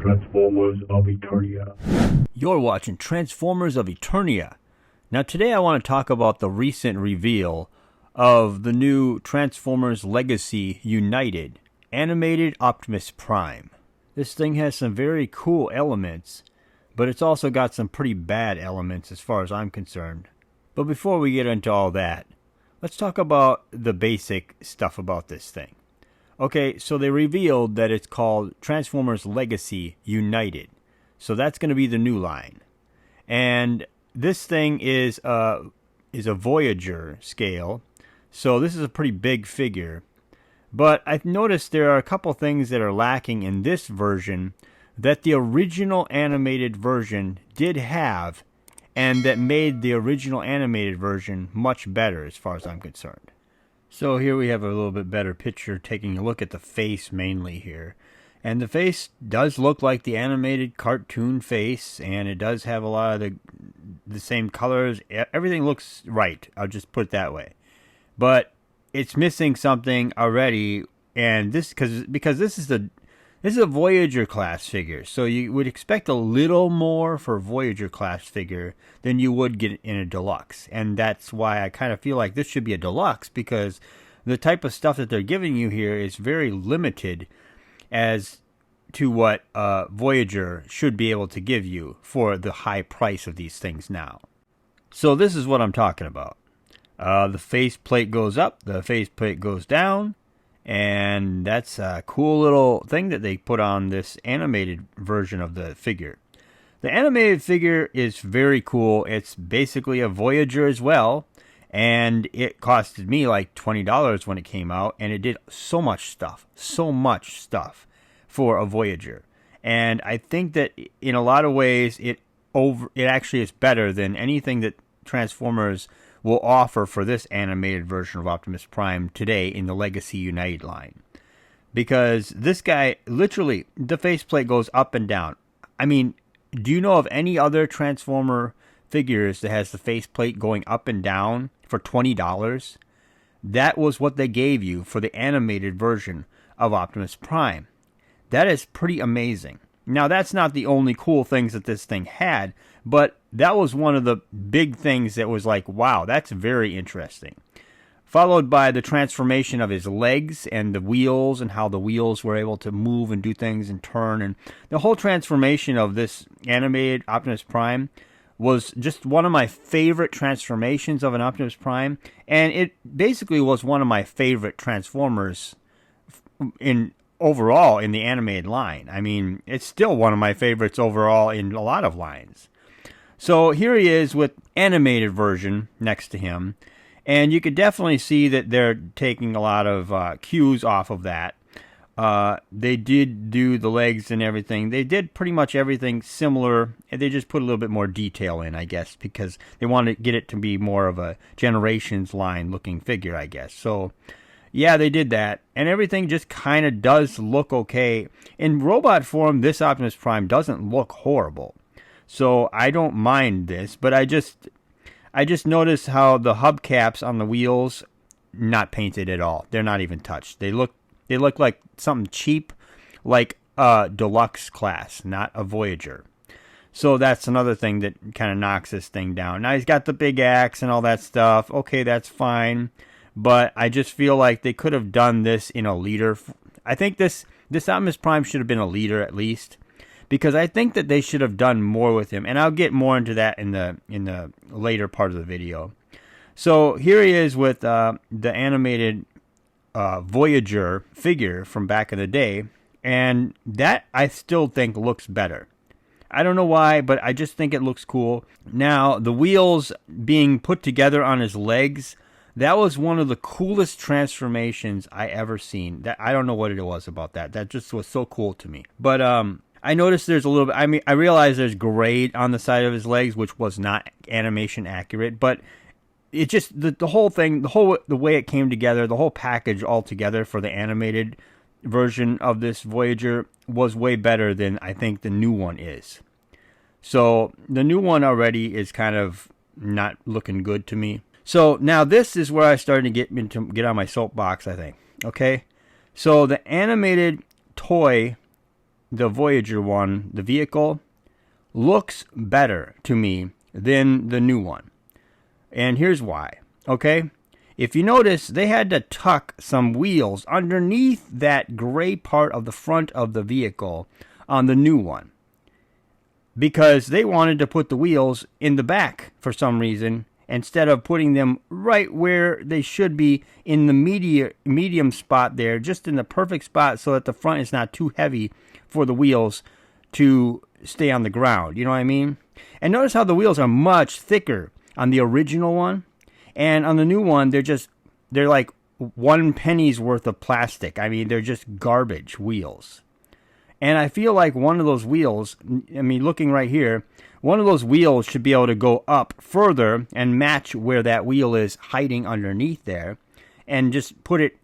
Transformers of Eternia. You're watching Transformers of Eternia. Now today I want to talk about the recent reveal of the new Transformers Legacy United Animated Optimus Prime. This thing has some very cool elements, but it's also got some pretty bad elements as far as I'm concerned. But before we get into all that, let's talk about the basic stuff about this thing. Okay, so they revealed that it's called Transformers Legacy United. So that's going to be the new line. And this thing is a Voyager scale. So this is a pretty big figure. But I've noticed there are a couple things that are lacking in this version that the original animated version did have, and that made the original animated version much better as far as I'm concerned. So here we have a little bit better picture taking a look at the face mainly here. And the face does look like the animated cartoon face, and it does have a lot of the same colors. Everything looks right, I'll just put it that way. But it's missing something already, and this because this is a Voyager class figure, so you would expect a little more for a Voyager class figure than you would get in a deluxe. And that's why I kind of feel like this should be a deluxe, because the type of stuff that they're giving you here is very limited as to what Voyager should be able to give you for the high price of these things now. So this is what I'm talking about. The faceplate goes up, the faceplate goes down, and that's a cool little thing that they put on this animated version of the figure. The animated figure is very cool. It's basically a Voyager as well, and it costed me like $20 when it came out, and it did so much stuff for a Voyager. And I think that in a lot of ways it actually is better than anything that Transformers will offer for this animated version of Optimus Prime today in the Legacy United line. Because this guy, literally, the faceplate goes up and down. I mean, do you know of any other Transformer figures that has the faceplate going up and down for $20? That was what they gave you for the animated version of Optimus Prime. That is pretty amazing. Now, that's not the only cool things that this thing had, but that was one of the big things that was like, wow, that's very interesting. Followed by the transformation of his legs and the wheels, and how the wheels were able to move and do things and turn. And the whole transformation of this animated Optimus Prime was just one of my favorite transformations of an Optimus Prime. And it basically was one of my favorite Transformers overall in the animated line. I mean, it's still one of my favorites overall in a lot of lines. So here he is with animated version next to him, and you could definitely see that they're taking a lot of cues off of that. They did do the legs and everything. They did pretty much everything similar, and they just put a little bit more detail in, I guess, because they wanted to get it to be more of a Generations line looking figure, I guess. So yeah, they did that, and everything just kind of does look okay. In robot form, this Optimus Prime doesn't look horrible. So I don't mind this, but I just noticed how the hubcaps on the wheels not painted at all. They're not even touched. They look like something cheap, like a deluxe class, not a Voyager. So that's another thing that kind of knocks this thing down. Now he's got the big axe and all that stuff. Okay, that's fine, but I just feel like they could have done this in a leader. I think this Optimus Prime should have been a leader at least, because I think that they should have done more with him, and I'll get more into that in the later part of the video. So here he is with the animated Voyager figure from back in the day, and that I still think looks better. I don't know why, but I just think it looks cool. Now, the wheels being put together on his legs, that was one of the coolest transformations I ever seen. That I don't know what it was about that. That just was so cool to me. But I noticed there's a little bit, I mean, I realized there's grade on the side of his legs, which was not animation accurate, but it just, the whole thing, the way it came together, the whole package all together for the animated version of this Voyager was way better than I think the new one is. So the new one already is kind of not looking good to me. So now this is where I started to get on my soapbox, I think. Okay, so the animated toy the Voyager one, the vehicle, looks better to me than the new one. And here's why. Okay? If you notice, they had to tuck some wheels underneath that gray part of the front of the vehicle on the new one, because they wanted to put the wheels in the back for some reason instead of putting them right where they should be in the medium spot there, just in the perfect spot so that the front is not too heavy for the wheels to stay on the ground. You know what I mean? And notice how the wheels are much thicker on the original one, and on the new one they're like 1 penny's worth of plastic. I mean, they're just garbage wheels. And I feel like one of those wheels, I mean, looking right here, one of those wheels should be able to go up further and match where that wheel is hiding underneath there, and just put it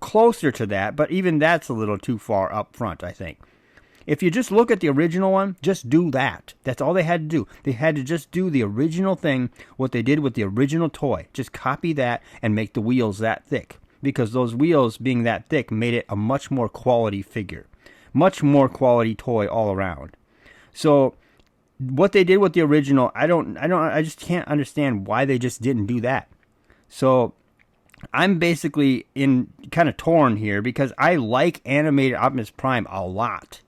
closer to that. But even that's a little too far up front, I think. If you just look at the original one, just do that. That's all they had to do. They had to just do the original thing, what they did with the original toy. Just copy that and make the wheels that thick. Because those wheels being that thick made it a much more quality figure. Much more quality toy all around. So what they did with the original, I just can't understand why they just didn't do that. So I'm basically in kind of torn here, because I like Animated Optimus Prime a lot.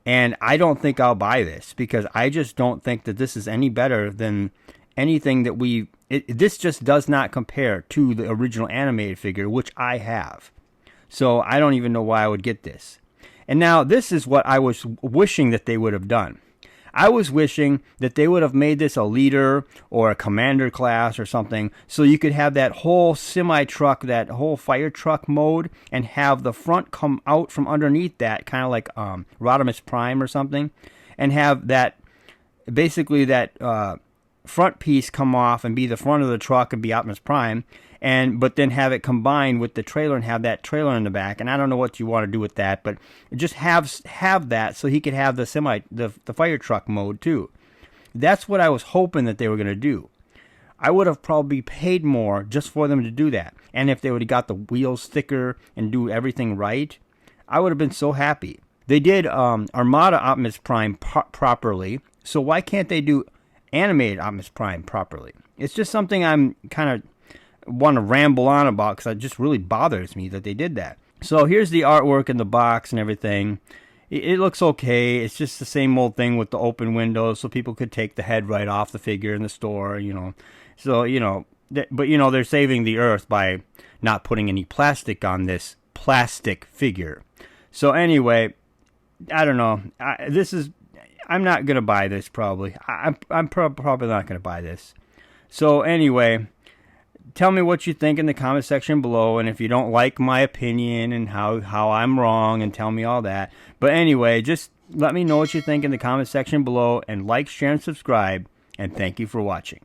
And I don't think I'll buy this, because I just don't think that this is any better than anything that this just does not compare to the original animated figure, which I have. So I don't even know why I would get this. And now this is what I was wishing that they would have done. I was wishing that they would have made this a leader or a commander class or something, so you could have that whole semi-truck, that whole fire truck mode, and have the front come out from underneath that, kind of like Rodimus Prime or something, and have that, basically that front piece come off and be the front of the truck and be Optimus Prime, but then have it combined with the trailer and have that trailer in the back. And I don't know what you want to do with that, but just have that so he could have the fire truck mode too. That's what I was hoping that they were going to do. I would have probably paid more just for them to do that. And if they would have got the wheels thicker and do everything right, I would have been so happy. They did Armada Optimus Prime properly, so why can't they do Animated Optimus Prime properly? It's just something I'm kind of want to ramble on about, because it just really bothers me that they did that. So here's the artwork in the box and everything. It looks okay. It's just the same old thing with the open windows, so people could take the head right off the figure in the store, you know. So, you know, but, you know, they're saving the earth by not putting any plastic on this plastic figure. So anyway, I don't know. I'm not going to buy this, probably. I'm probably not going to buy this. So anyway, tell me what you think in the comment section below, and if you don't like my opinion and how I'm wrong, and tell me all that. But anyway, just let me know what you think in the comment section below, and like, share, and subscribe, and thank you for watching.